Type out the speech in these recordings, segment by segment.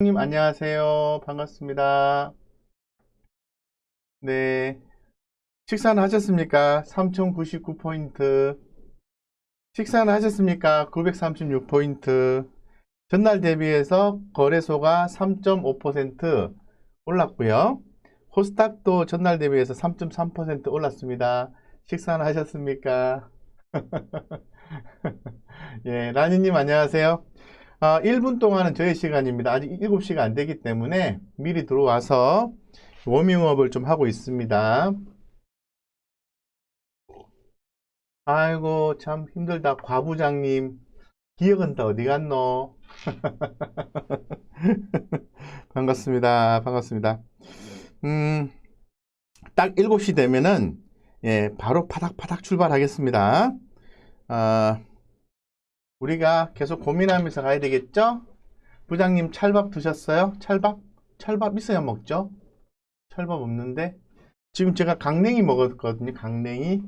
님 안녕하세요. 반갑습니다. 네. 식사는 하셨습니까? 3099포인트. 식사는 하셨습니까? 936포인트. 전날 대비해서 거래소가 3.5% 올랐고요. 코스닥도 전날 대비해서 3.3% 올랐습니다. 식사는 하셨습니까? 예, 라니님 안녕하세요. 1분 동안은 저의 시간입니다. 아직 7시가 안 되기 때문에 미리 들어와서 워밍업을 좀 하고 있습니다. 아이고, 참 힘들다. 과부장님, 기억은 다 어디 갔노? 반갑습니다. 반갑습니다. 음, 딱 7시 되면은, 예, 바로 파닥파닥 출발하겠습니다. 아, 우리가 계속 고민하면서 가야 되겠죠? 부장님, 찰밥 드셨어요? 찰밥? 찰밥 있어야 먹죠? 찰밥 없는데? 지금 제가 강냉이 먹었거든요. 강냉이.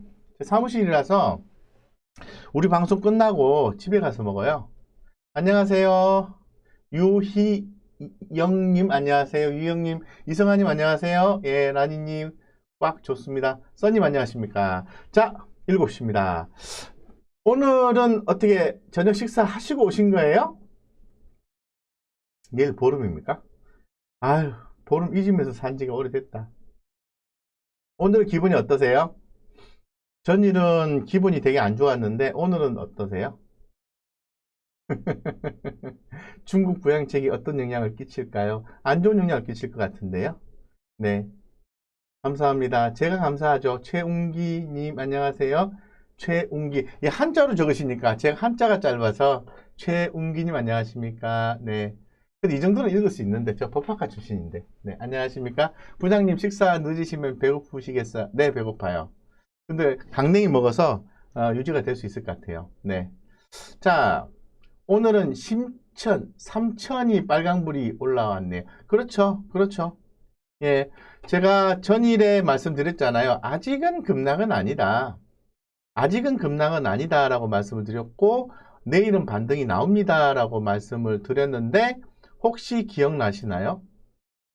사무실이라서 우리 방송 끝나고 집에 가서 먹어요. 안녕하세요. 유희영님 안녕하세요. 유희영님, 이성아님 안녕하세요. 예, 라니님 꽉 좋습니다. 써님 안녕하십니까. 자, 7시입니다. 오늘은 어떻게 저녁 식사 하시고 오신 거예요? 내일 보름입니까? 아유, 보름 이 집에서 산 지가 오래됐다. 오늘 기분이 어떠세요? 전일은 기분이 되게 안 좋았는데 오늘은 어떠세요? 중국 부양책이 어떤 영향을 끼칠까요? 안 좋은 영향을 끼칠 것 같은데요. 네, 감사합니다. 제가 감사하죠. 최웅기님 안녕하세요. 최웅기. 예, 한자로 적으시니까 제가 한자가 짧아서 최웅기님 안녕하십니까? 네. 근데 이 정도는 읽을 수 있는데 저 법학과 출신인데. 네, 안녕하십니까? 부장님 식사 늦으시면 배고프시겠어요? 네, 배고파요. 근데 강냉이 먹어서 유지가 될 수 있을 것 같아요. 네. 자, 오늘은 심천, 삼천이 빨강불이 올라왔네요. 그렇죠. 그렇죠. 예. 제가 전일에 말씀드렸잖아요. 아직은 급락은 아니다. 아직은 급락은 아니다라고 말씀을 드렸고, 내일은 반등이 나옵니다라고 말씀을 드렸는데, 혹시 기억나시나요?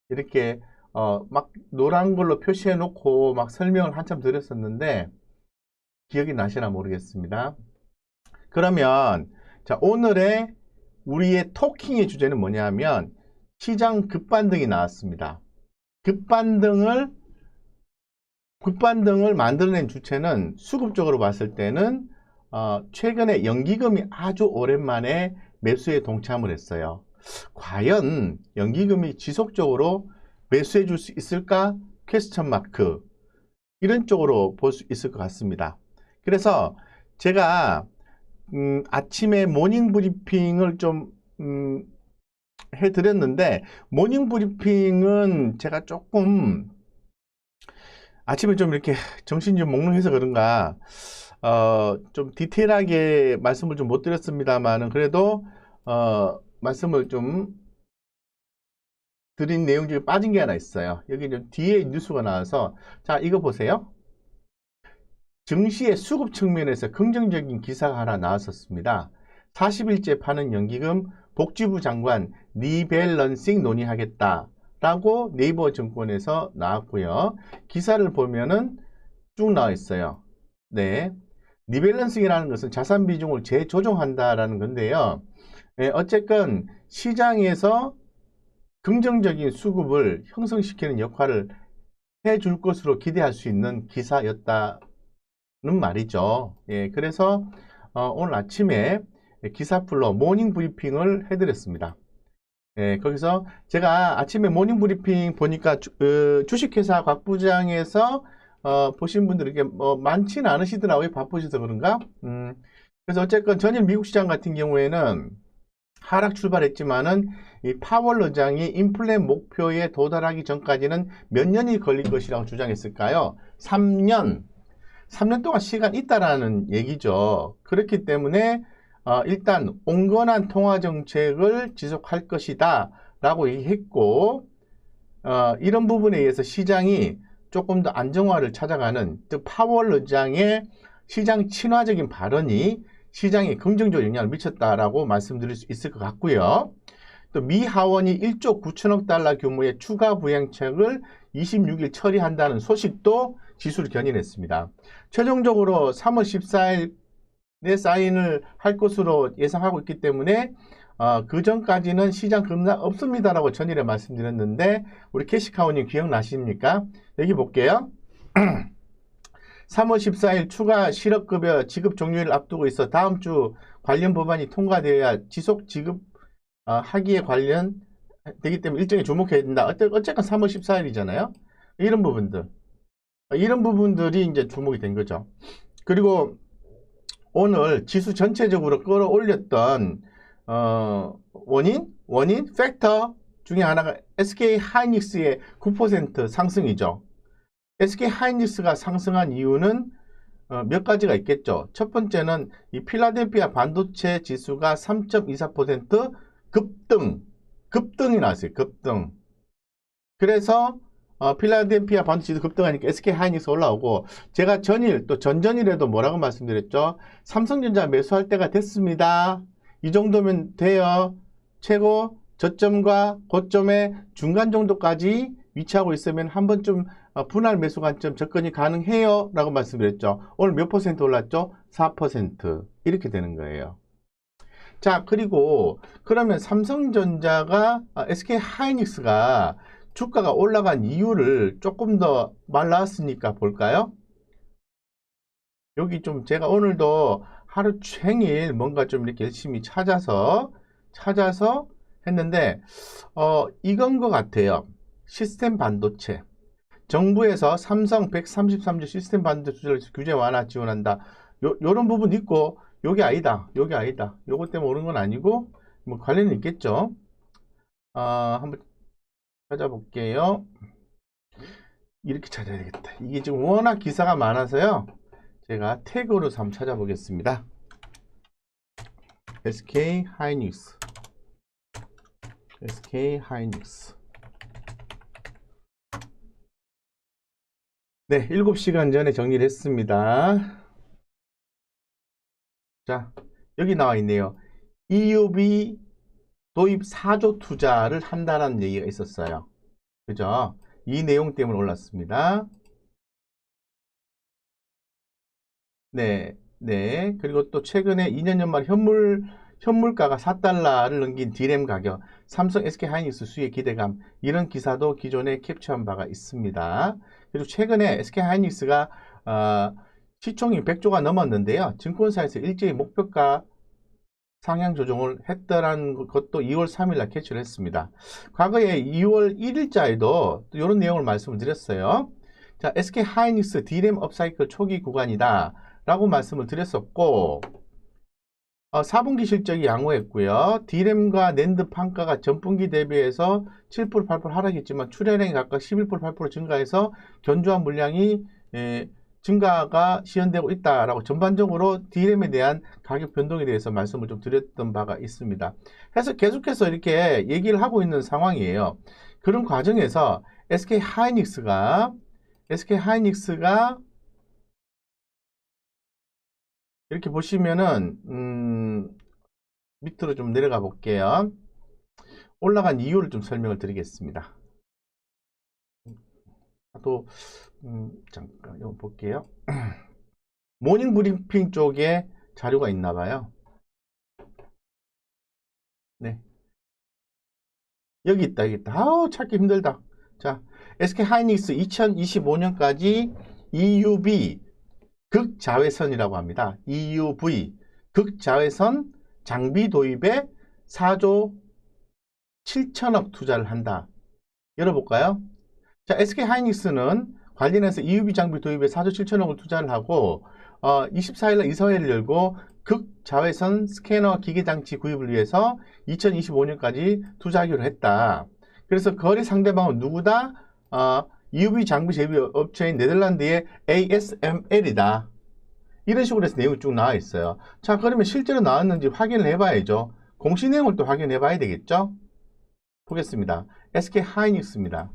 이렇게, 막 노란 걸로 표시해 놓고 막 설명을 한참 드렸었는데, 기억이 나시나 모르겠습니다. 그러면, 자, 오늘의 우리의 토킹의 주제는 뭐냐면 시장 급반등이 나왔습니다. 급반등을 만들어낸 주체는 수급적으로 봤을 때는 최근에 연기금이 아주 오랜만에 매수에 동참을 했어요. 과연 연기금이 지속적으로 매수해 줄 수 있을까? 퀘스천 마크. 이런 쪽으로 볼 수 있을 것 같습니다. 그래서 제가 아침에 모닝 브리핑을 좀 해드렸는데 모닝 브리핑은 제가 조금 아침에 좀 이렇게 정신이 좀 몽롱해서 그런가 좀 디테일하게 말씀을 좀 못 드렸습니다만은 그래도 말씀을 좀 드린 내용 중에 빠진 게 하나 있어요. 여기 좀 뒤에 뉴스가 나와서 자 이거 보세요. 증시의 수급 측면에서 긍정적인 기사가 하나 나왔었습니다. 40일째 파는 연기금 복지부 장관 리밸런싱 논의하겠다라고 네이버 증권에서 나왔고요. 기사를 보면은 쭉 나와 있어요. 네. 리밸런싱이라는 것은 자산 비중을 재조정한다라는 건데요. 네, 어쨌건 시장에서 긍정적인 수급을 형성시키는 역할을 해줄 것으로 기대할 수 있는 기사였다. 는 말이죠. 예, 그래서 오늘 아침에 기사풀로 모닝 브리핑을 해드렸습니다. 예, 거기서 제가 아침에 모닝 브리핑 보니까 주식회사 곽 부장에서 보신 분들이 이렇게 많지는 않으시더라고요. 바쁘셔서 그런가? 그래서 어쨌건 전일 미국 시장 같은 경우에는 하락 출발했지만은 이 파월 의장이 인플레 목표에 도달하기 전까지는 몇 년이 걸릴 것이라고 주장했을까요? 3년 동안 시간 있다라는 얘기죠. 그렇기 때문에 일단 온건한 통화 정책을 지속할 것이다 라고 얘기했고 이런 부분에 의해서 시장이 조금 더 안정화를 찾아가는 즉 파월 의장의 시장 친화적인 발언이 시장에 긍정적 영향을 미쳤다라고 말씀드릴 수 있을 것 같고요. 또 미 하원이 1조 9천억 달러 규모의 추가 부양책을 26일 처리한다는 소식도 지수를 견인했습니다. 최종적으로 3월 14일에 사인을 할 것으로 예상하고 있기 때문에 그 전까지는 시장 급락 없습니다라고 전일에 말씀드렸는데 우리 캐시카우님 기억나십니까? 여기 볼게요. 3월 14일 추가 실업급여 지급 종료를 앞두고 있어 다음 주 관련 법안이 통과되어야 지속 지급 하기에 관련되기 때문에 일정에 주목해야 된다. 어쨌건 3월 14일이잖아요. 이런 부분들이 이제 주목이 된 거죠. 그리고 오늘 지수 전체적으로 끌어올렸던 원인 팩터 중에 하나가 SK 하이닉스의 9% 상승이죠. SK 하이닉스가 상승한 이유는 몇 가지가 있겠죠. 첫 번째는 이 필라델피아 반도체 지수가 3.24% 급등이 나왔어요. 급등. 그래서 필라델피아 반도체 지수 급등하니까 SK 하이닉스 올라오고, 제가 전일 또 전전일에도 뭐라고 말씀드렸죠. 삼성전자 매수할 때가 됐습니다. 이 정도면 돼요. 최고 저점과 고점의 중간 정도까지 위치하고 있으면 한 번쯤 분할 매수 관점 접근이 가능해요 라고 말씀드렸죠. 오늘 몇 퍼센트 올랐죠? 4% 이렇게 되는 거예요. 자, 그리고 그러면 삼성전자가 SK 하이닉스가 주가가 올라간 이유를 조금 더 말라왔으니까 볼까요? 여기 좀 제가 오늘도 하루 종일 뭔가 좀 이렇게 열심히 찾아서 했는데 이건 것 같아요. 시스템 반도체. 정부에서 삼성 133조 시스템 반도체 규제 완화 지원한다. 요런 부분 있고, 요게 아니다. 요것 때문에 오는 건 아니고, 뭐 관련은 있겠죠. 한번 찾아볼게요. 이렇게 찾아야 되겠다. 이게 지금 워낙 기사가 많아서요. 제가 태그로 한번 찾아보겠습니다. SK 하이닉스. 네, 7시간 전에 정리를 했습니다. 자, 여기 나와 있네요. EUV 도입 4조 투자를 한다는 얘기가 있었어요. 그죠? 이 내용 때문에 올랐습니다. 네. 그리고 또 최근에 2년 연말 현물가가 4달러를 넘긴 D램 가격, 삼성 SK 하이닉스 수혜 기대감, 이런 기사도 기존에 캡처한 바가 있습니다. 그리고 최근에 SK 하이닉스가 시총이 100조가 넘었는데요. 증권사에서 일제히 목표가 상향 조정을 했다라는 것도 2월 3일 날 캐치를 했습니다. 과거에 2월 1일자에도 또 이런 내용을 말씀을 드렸어요. 자, SK 하이닉스 D램 업사이클 초기 구간이다 라고 말씀을 드렸었고, 4분기 실적이 양호했고요. D램과 낸드 판가가 전분기 대비해서 7%, 8% 하락했지만 출하량이 각각 11%, 8% 증가해서 견조한 물량이 증가가 시현되고 있다라고 전반적으로 D램에 대한 가격 변동에 대해서 말씀을 좀 드렸던 바가 있습니다. 그래서 계속해서 이렇게 얘기를 하고 있는 상황이에요. 그런 과정에서 SK 하이닉스가 이렇게 보시면은 밑으로 좀 내려가 볼게요. 올라간 이유를 좀 설명을 드리겠습니다. 또 잠깐 이거 볼게요. 모닝 브리핑 쪽에 자료가 있나 봐요. 네. 여기 있다. 아우, 찾기 힘들다. 자, SK 하이닉스 2025년까지 EUV 극자외선이라고 합니다. EUV 극자외선 장비 도입에 4조 7천억 투자를 한다. 열어볼까요? 자, SK 하이닉스는 관련해서 EUV 장비 도입에 4조 7천억을 투자를 하고 24일날 이사회를 열고 극자외선 스캐너 기계장치 구입을 위해서 2025년까지 투자하기로 했다. 그래서 거래 상대방은 누구다? EUV 장비 제비 업체인 네덜란드의 ASML이다. 이런 식으로 해서 내용이 쭉 나와 있어요. 자, 그러면 실제로 나왔는지 확인을 해봐야죠. 공시 내용을 또 확인해 봐야 되겠죠? 보겠습니다. SK 하이닉스입니다.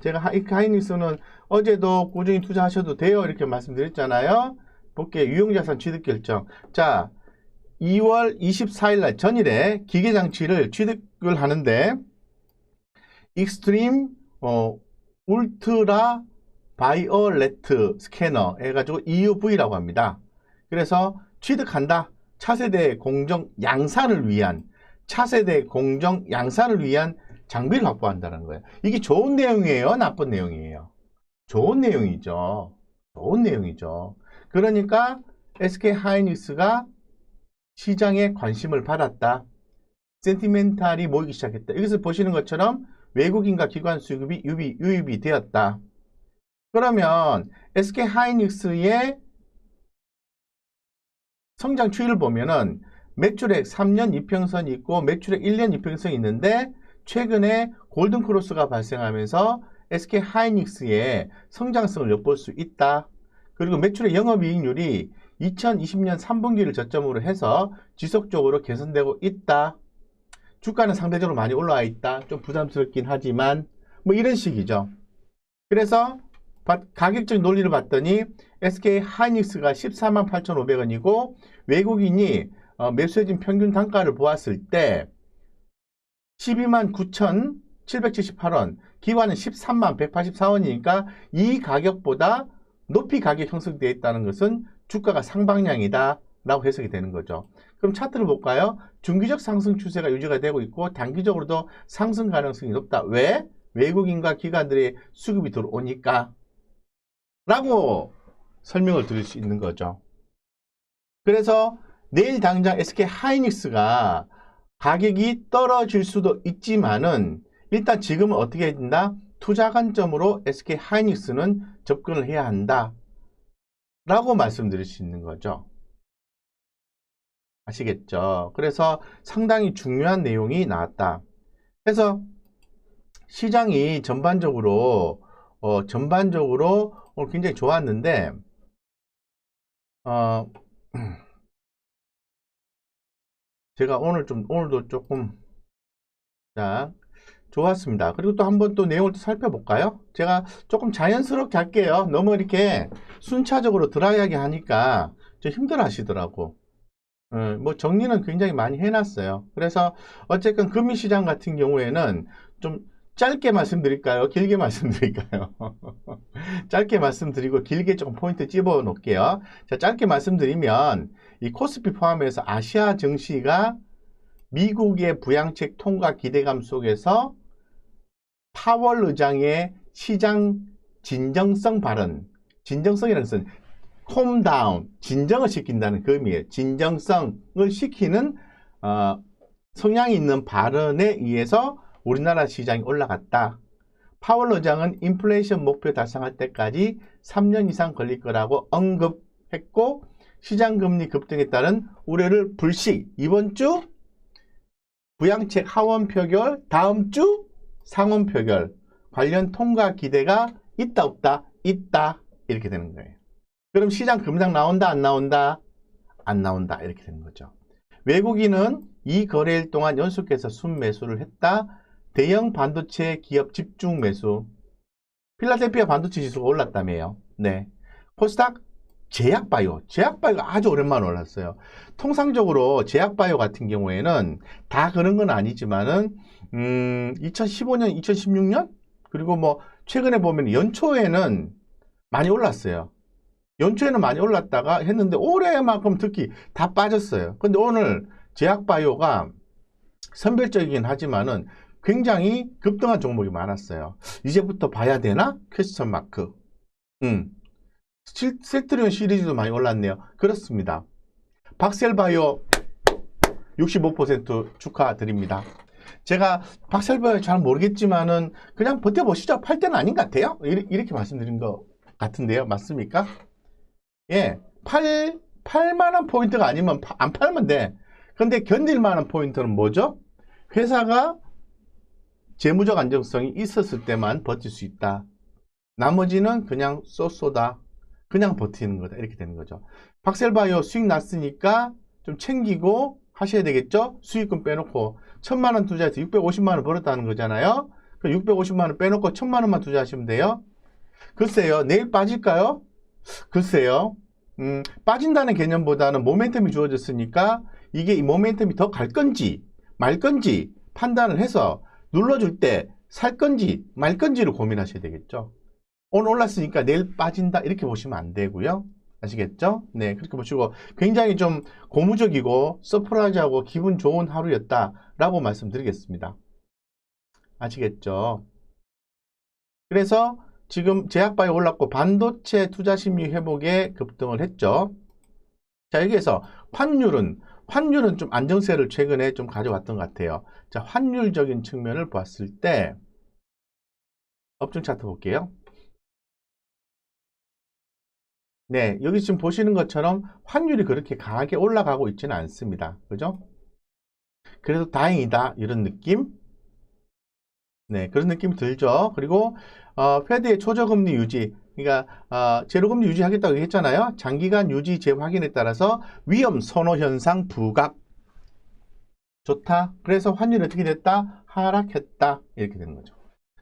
제가 하이닉스는 어제도 꾸준히 투자하셔도 돼요 이렇게 말씀드렸잖아요. 볼게요. 유용자산 취득 결정. 자, 2월 24일 날 전일에 기계장치를 취득을 하는데 익스트림 울트라 바이올레트 스캐너 해가지고 EUV라고 합니다. 그래서 취득한다. 차세대 공정 양산을 위한 장비를 확보한다는 거예요. 이게 좋은 내용이에요? 나쁜 내용이에요? 좋은 내용이죠. 좋은 내용이죠. 그러니까 SK하이닉스가 시장에 관심을 받았다. 센티멘탈이 모이기 시작했다. 여기서 보시는 것처럼 외국인과 기관 수급이 유입이 되었다. 그러면 SK하이닉스의 성장 추이를 보면은 매출액 3년 이평선이 있고 매출액 1년 이평선이 있는데 최근에 골든크로스가 발생하면서 SK하이닉스의 성장성을 엿볼 수 있다. 그리고 매출의 영업이익률이 2020년 3분기를 저점으로 해서 지속적으로 개선되고 있다. 주가는 상대적으로 많이 올라와 있다. 좀 부담스럽긴 하지만 뭐 이런 식이죠. 그래서 가격적 논리를 봤더니 SK하이닉스가 14만 8,500원이고 외국인이 매수해진 평균 단가를 보았을 때 12만 9,778원, 기관은 13만 184원이니까 이 가격보다 높이 가격 형성되어 있다는 것은 주가가 상방향이다 라고 해석이 되는 거죠. 그럼 차트를 볼까요? 중기적 상승 추세가 유지가 되고 있고 단기적으로도 상승 가능성이 높다. 왜? 외국인과 기관들의 수급이 들어오니까 라고 설명을 드릴 수 있는 거죠. 그래서 내일 당장 SK하이닉스가 가격이 떨어질 수도 있지만은 일단 지금은 어떻게 해야 된다? 투자 관점으로 SK하이닉스는 접근을 해야 한다 라고 말씀드릴 수 있는 거죠. 아시겠죠? 그래서 상당히 중요한 내용이 나왔다. 그래서 시장이 전반적으로 오늘 굉장히 좋았는데 제가 오늘도 조금 좋았습니다. 그리고 또 한번 또 내용을 또 살펴볼까요? 제가 조금 자연스럽게 할게요. 너무 이렇게 순차적으로 드라이하게 하니까 좀 힘들어 하시더라고. 뭐 정리는 굉장히 많이 해놨어요. 그래서 어쨌든 금융시장 같은 경우에는 좀 짧게 말씀드릴까요? 길게 말씀드릴까요? 짧게 말씀드리고 길게 조금 포인트 집어 놓을게요. 자, 짧게 말씀드리면 이 코스피 포함해서 아시아 증시가 미국의 부양책 통과 기대감 속에서 파월 의장의 시장 진정성 발언, 진정성이라는 것은 콤다운, 진정을 시킨다는 그 의미예요. 진정성을 시키는 성향이 있는 발언에 의해서 우리나라 시장이 올라갔다. 파월 의장은 인플레이션 목표 달성할 때까지 3년 이상 걸릴 거라고 언급했고 시장금리 급등에 따른 우려를 불식. 이번 주 부양책 하원 표결, 다음 주 상원 표결 관련 통과 기대가 있다 없다? 있다. 이렇게 되는 거예요. 그럼 시장 급락 나온다 안 나온다? 안 나온다. 이렇게 되는 거죠. 외국인은 이 거래일 동안 연속해서 순매수를 했다. 대형 반도체 기업 집중 매수. 필라델피아 반도체 지수가 올랐다며요. 네. 코스닥 제약바이오가 아주 오랜만에 올랐어요. 통상적으로 제약바이오 같은 경우에는 다 그런 건 아니지만은 2015년, 2016년 그리고 뭐 최근에 보면 연초에는 많이 올랐어요. 연초에는 많이 올랐다가 했는데 올해만큼 특히 다 빠졌어요. 근데 오늘 제약바이오가 선별적이긴 하지만은 굉장히 급등한 종목이 많았어요. 이제부터 봐야 되나? 퀘스천 마크. 셀트리온 시리즈도 많이 올랐네요. 그렇습니다. 박셀바이오 65% 축하드립니다. 제가 박셀바이오 잘 모르겠지만은 그냥 버텨보시죠. 팔 때는 아닌 것 같아요. 이렇게 말씀드린 것 같은데요. 맞습니까? 예, 팔만한 포인트가 아니면 안 팔면 돼. 근데 견딜만한 포인트는 뭐죠? 회사가 재무적 안정성이 있었을 때만 버틸 수 있다. 나머지는 그냥 쏘다. 그냥 버티는 거다. 이렇게 되는 거죠. 박셀바이오 수익 났으니까 좀 챙기고 하셔야 되겠죠? 수익금 빼놓고 1,000만원 투자해서 650만원 벌었다는 거잖아요. 그럼 650만원 빼놓고 1,000만원만 투자하시면 돼요. 글쎄요. 내일 빠질까요? 글쎄요. 빠진다는 개념보다는 모멘텀이 주어졌으니까 이게 이 모멘텀이 더 갈 건지 말 건지 판단을 해서 눌러줄 때 살 건지 말 건지를 고민하셔야 되겠죠. 오늘 올랐으니까 내일 빠진다 이렇게 보시면 안 되고요. 아시겠죠? 네, 그렇게 보시고 굉장히 좀 고무적이고 서프라이즈하고 기분 좋은 하루였다라고 말씀드리겠습니다. 아시겠죠? 그래서 지금 제약바이오 올랐고 반도체 투자 심리 회복에 급등을 했죠. 자, 여기에서 환율은 좀 안정세를 최근에 좀 가져왔던 것 같아요. 자, 환율적인 측면을 봤을 때 업종 차트 볼게요. 네, 여기 지금 보시는 것처럼 환율이 그렇게 강하게 올라가고 있지는 않습니다. 그죠? 그래도 다행이다 이런 느낌. 네, 그런 느낌이 들죠. 그리고 페드의 초저금리 유지, 그러니까 제로금리 유지하겠다고 했잖아요. 장기간 유지 재확인에 따라서 위험 선호 현상 부각. 좋다. 그래서 환율이 어떻게 됐다? 하락했다. 이렇게 되는 거죠.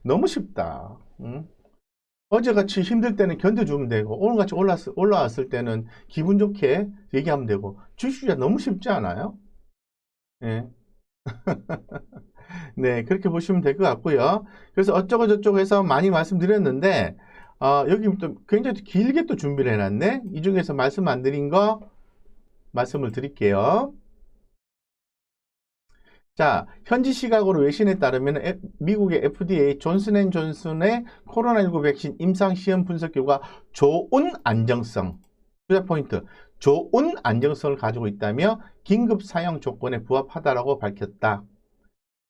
너무 쉽다. 응? 어제같이 힘들 때는 견뎌주면 되고 오늘같이 올라왔을 때는 기분 좋게 얘기하면 되고 주식투자 너무 쉽지 않아요? 네. 네, 그렇게 보시면 될 것 같고요. 그래서 어쩌고 저쩌고 해서 많이 말씀드렸는데 여기 또 굉장히 길게 또 준비를 해놨네. 이 중에서 말씀 안 드린 거 말씀을 드릴게요. 자, 현지 시각으로 외신에 따르면 미국의 FDA 존슨앤존슨의 코로나19 백신 임상 시험 분석 결과 좋은 안정성, 투자 포인트, 좋은 안정성을 가지고 있다며 긴급 사용 조건에 부합하다라고 밝혔다.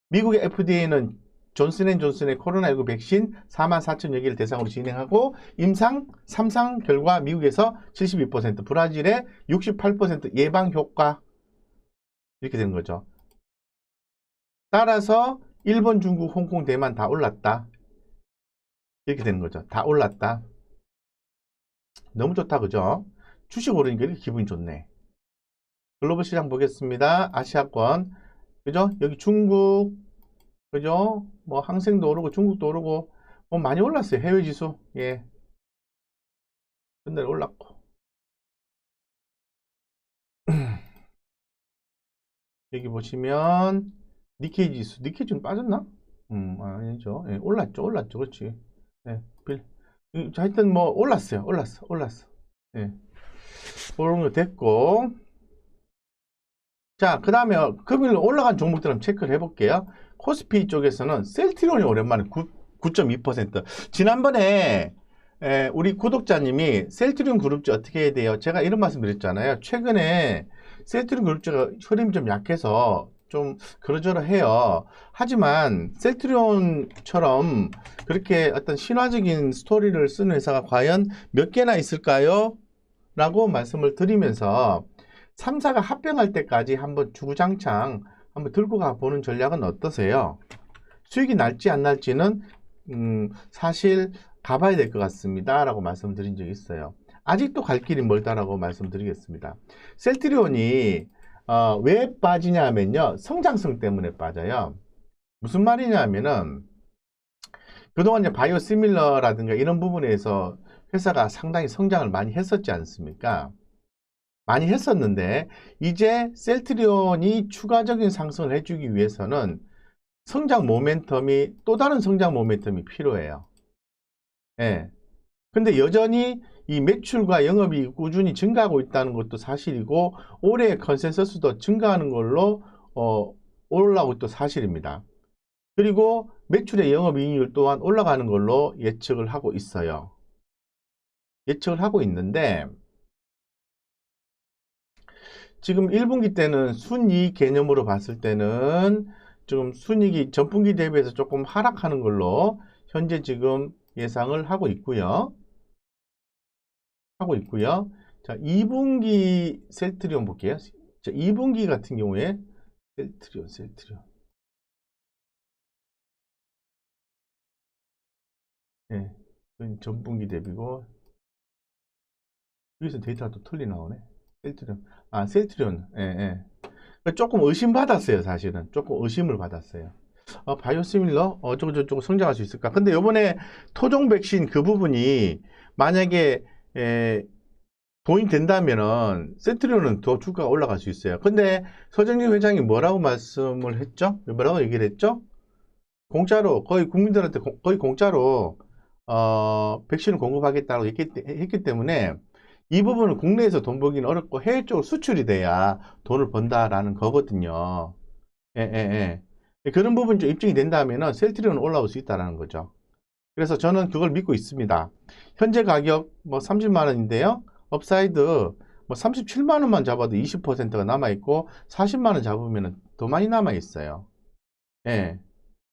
미국의 FDA는 존슨앤존슨의 코로나19 백신 44,000여 개를 대상으로 진행하고 임상 3상 결과 미국에서 72%, 브라질의 68% 예방 효과 이렇게 되는 거죠. 따라서 일본, 중국, 홍콩, 대만 다 올랐다. 이렇게 되는 거죠. 다 올랐다. 너무 좋다, 그죠? 주식 오르니까 이렇게 기분이 좋네. 글로벌 시장 보겠습니다. 아시아권, 그죠? 여기 중국, 그죠? 뭐 항생도 오르고 중국도 오르고 뭐 많이 올랐어요. 해외 지수. 예. 근데 올랐고. 여기 보시면 니케이 지수. 니케이 좀 빠졌나? 아니죠. 예, 올랐죠. 올랐죠. 그렇지. 예. 하여튼 뭐 올랐어요. 올랐어. 예. 그런 거 됐고. 자, 그 다음에 금일 올라간 종목들 한번 체크를 해볼게요. 코스피 쪽에서는 셀트리온이 오랜만에 9.2%. 지난번에 우리 구독자님이 셀트리온 그룹주 어떻게 해야 돼요? 제가 이런 말씀 드렸잖아요. 최근에 셀트리온 그룹주가 흐름이 좀 약해서 좀 그러저러해요. 하지만 셀트리온처럼 그렇게 어떤 신화적인 스토리를 쓰는 회사가 과연 몇 개나 있을까요? 라고 말씀을 드리면서 3사가 합병할 때까지 한번 주구장창 한번 들고 가보는 전략은 어떠세요? 수익이 날지 안 날지는 사실 가봐야 될 것 같습니다 라고 말씀드린 적이 있어요. 아직도 갈 길이 멀다라고 말씀드리겠습니다. 셀트리온이 왜 빠지냐 하면요, 성장성 때문에 빠져요. 무슨 말이냐 하면은 그동안 이제 바이오시밀러라든가 이런 부분에서 회사가 상당히 성장을 많이 했었지 않습니까? 많이 했었는데 이제 셀트리온이 추가적인 상승을 해주기 위해서는 성장 모멘텀이, 또 다른 성장 모멘텀이 필요해요. 예. 근데 여전히 이 매출과 영업이익이 꾸준히 증가하고 있다는 것도 사실이고 올해 컨센서스도 증가하는 걸로 올라오고 또 사실입니다. 그리고 매출의 영업이익률 또한 올라가는 걸로 예측을 하고 있어요. 예측을 하고 있는데 지금 1분기 때는 순이익 개념으로 봤을 때는 지금 순이익이 전분기 대비해서 조금 하락하는 걸로 현재 지금 예상을 하고 있고요. 자, 2분기 셀트리온 볼게요. 자, 2분기 같은 경우에 셀트리온. 예. 전분기 대비고 여기서 데이터가 또 틀리 나오네. 셀트리온. 예. 조금 의심받았어요, 사실은. 조금 의심을 받았어요. 바이오시밀러? 어쩌고저쩌고 성장할 수 있을까? 근데 요번에 토종 백신 그 부분이 만약에 돈이 된다면은 센트리온은 더 주가가 올라갈 수 있어요. 근데 서정진 회장이 뭐라고 말씀을 했죠? 뭐라고 얘기를 했죠? 공짜로 거의 국민들한테 거의 공짜로 백신을 공급하겠다고 했기 때문에 이 부분은 국내에서 돈 벌기는 어렵고 해외 쪽으로 수출이 돼야 돈을 번다라는 거거든요. 예, 예, 예. 그런 부분이 좀 입증이 된다면은 셀트리온은 올라올 수 있다는 거죠. 그래서 저는 그걸 믿고 있습니다. 현재 가격 뭐 30만 원인데요. 업사이드 뭐 37만 원만 잡아도 20%가 남아있고 40만 원 잡으면 더 많이 남아있어요. 예.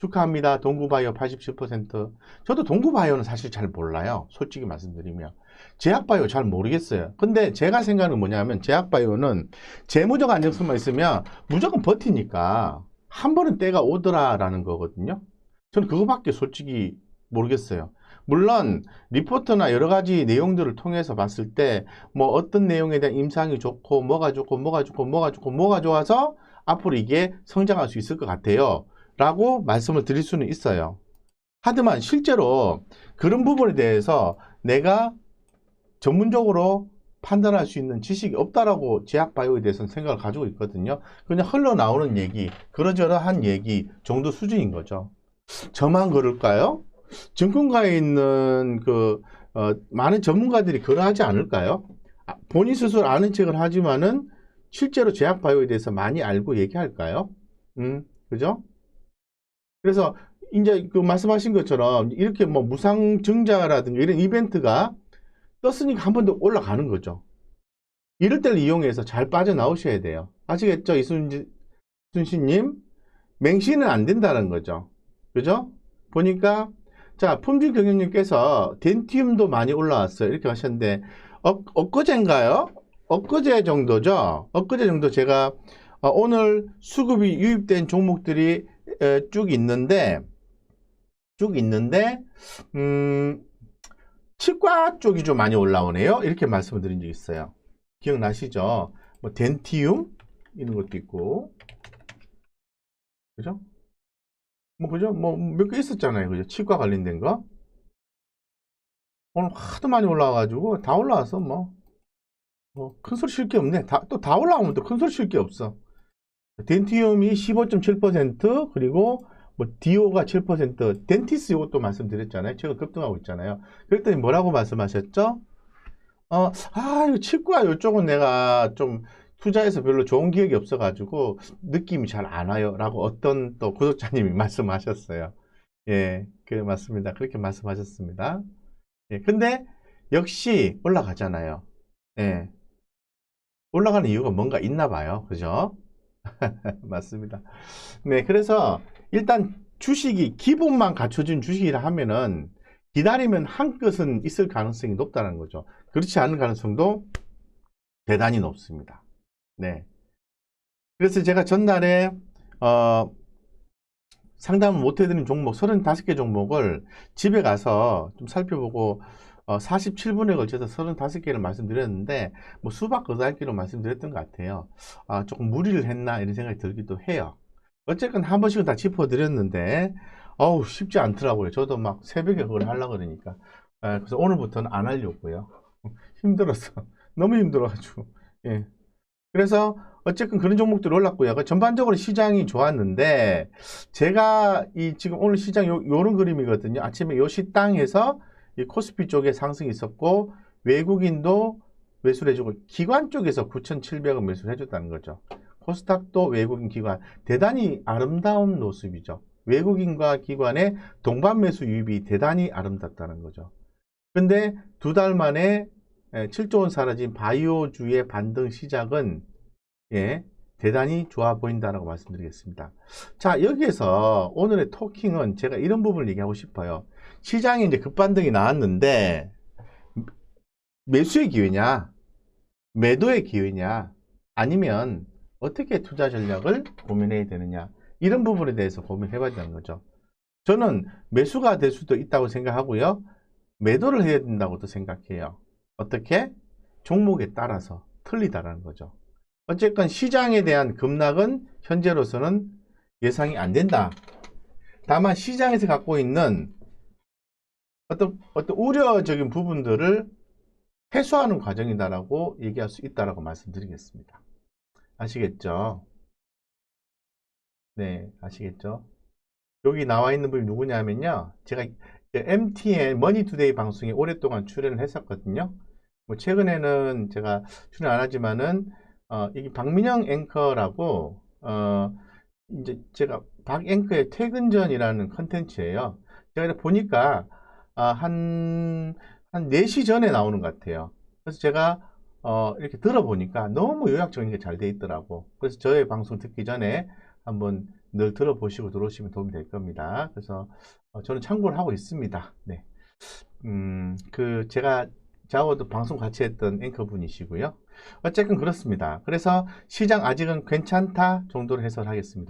축하합니다. 동구바이오 87%. 저도 동구바이오는 사실 잘 몰라요. 솔직히 말씀드리면. 제약바이오 잘 모르겠어요. 근데 제가 생각하는 뭐냐면 제약바이오는 재무적 안정성만 있으면 무조건 버티니까 한 번은 때가 오더라라는 거거든요. 저는 그거밖에 솔직히 모르겠어요. 물론 리포트나 여러 가지 내용들을 통해서 봤을 때 뭐 어떤 내용에 대한 임상이 좋고 뭐가 좋고 뭐가 좋고 뭐가 좋고 뭐가 좋아서 앞으로 이게 성장할 수 있을 것 같아요. 라고 말씀을 드릴 수는 있어요. 하지만 실제로 그런 부분에 대해서 내가 전문적으로 판단할 수 있는 지식이 없다라고 제약바이오에 대해서는 생각을 가지고 있거든요. 그냥 흘러나오는 얘기, 그러저러한 얘기 정도 수준인 거죠. 저만 그럴까요? 증권가에 있는 많은 전문가들이 그러하지 않을까요? 본인 스스로 아는 척을 하지만은 실제로 제약바이오에 대해서 많이 알고 얘기할까요? 그죠? 그래서 이제 그 말씀하신 것처럼 이렇게 뭐 무상증자라든가 이런 이벤트가 떴으니까 한 번 더 올라가는 거죠. 이럴 때를 이용해서 잘 빠져나오셔야 돼요. 아시겠죠? 이순신님? 맹신은 안 된다는 거죠. 그죠? 보니까 자, 품질 경영님께서 덴티움도 많이 올라왔어요. 이렇게 하셨는데 엊그제인가요? 엊그제 정도죠. 엊그제 정도 제가 오늘 수급이 유입된 종목들이 쭉 있는데 치과 쪽이 좀 많이 올라오네요. 이렇게 말씀을 드린 적이 있어요. 기억나시죠? 뭐 덴티움 이런 것도 있고, 그죠? 뭐 그죠? 뭐 몇 개 있었잖아요. 그죠? 치과 관련된 거. 오늘 하도 많이 올라와가지고 다 올라와서 뭐 큰 소리 쉴 게 없네. 또 다 올라오면 또 큰 소리 쉴 게 없어. 덴티움이 15.7% 그리고 뭐 디오가 7%, 덴티스 이것도 말씀드렸잖아요. 최근 급등하고 있잖아요. 그랬더니 뭐라고 말씀하셨죠? 이거 치과 이쪽은 내가 좀 투자해서 별로 좋은 기억이 없어가지고 느낌이 잘 안 와요. 라고 어떤 또 구독자님이 말씀하셨어요. 예, 그래 맞습니다. 그렇게 말씀하셨습니다. 예, 근데 역시 올라가잖아요. 예, 올라가는 이유가 뭔가 있나 봐요. 그죠? 맞습니다. 네, 그래서 일단 주식이 기본만 갖춰진 주식이라 하면은 기다리면 한 끝은 있을 가능성이 높다는 거죠. 그렇지 않은 가능성도 대단히 높습니다. 네. 그래서 제가 전날에 상담을 못 해드린 종목 35개 종목을 집에 가서 좀 살펴보고 47분에 걸쳐서 35개를 말씀드렸는데 뭐 수박 거달기로 말씀드렸던 것 같아요. 조금 무리를 했나 이런 생각이 들기도 해요. 어쨌건 한 번씩은 다 짚어드렸는데 쉽지 않더라고요. 저도 막 새벽에 그걸 하려고 그러니까 그래서 오늘부터는 안 하려고요. 힘들었어. 너무 힘들어가지고. 예. 그래서 어쨌든 그런 종목들이 올랐고요. 전반적으로 시장이 좋았는데 제가 지금 오늘 시장 요런 그림이거든요. 아침에 요 시땅에서 이 코스피 쪽에 상승이 있었고 외국인도 매수를 해주고 기관 쪽에서 9,700원 매수를 해줬다는 거죠. 코스닥도 외국인 기관 대단히 아름다운 모습이죠. 외국인과 기관의 동반 매수 유입이 대단히 아름답다는 거죠. 근데 두 달 만에 7조 원 사라진 바이오주의 반등 시작은 대단히 좋아 보인다라고 말씀드리겠습니다. 자, 여기에서 오늘의 토킹은 제가 이런 부분을 얘기하고 싶어요. 시장에 이제 급반등이 나왔는데 매수의 기회냐, 매도의 기회냐, 아니면 어떻게 투자 전략을 고민해야 되느냐, 이런 부분에 대해서 고민해봐야 되는 거죠. 저는 매수가 될 수도 있다고 생각하고요. 매도를 해야 된다고도 생각해요. 어떻게? 종목에 따라서 틀리다라는 거죠. 어쨌건 시장에 대한 급락은 현재로서는 예상이 안 된다. 다만 시장에서 갖고 있는 어떤 우려적인 부분들을 해소하는 과정이다라고 얘기할 수 있다라고 말씀드리겠습니다. 아시겠죠? 네, 아시겠죠? 여기 나와 있는 분이 누구냐면요. 제가 MTN 머니투데이 방송에 오랫동안 출연을 했었거든요. 뭐 최근에는 제가 출연 안 하지만은 이게 박민영 앵커라고 이제 제가 박 앵커의 퇴근 전이라는 컨텐츠예요. 제가 보니까 한 4시 전에 나오는 것 같아요. 그래서 제가 이렇게 들어보니까 너무 요약 정리가 잘 돼 있더라고. 그래서 저의 방송 듣기 전에 한번 늘 들어보시고 들어오시면 도움이 될 겁니다. 그래서 저는 참고를 하고 있습니다. 네. 제가 자워도 방송 같이 했던 앵커분이시고요. 어쨌든 그렇습니다. 그래서 시장 아직은 괜찮다 정도로 해석하겠습니다.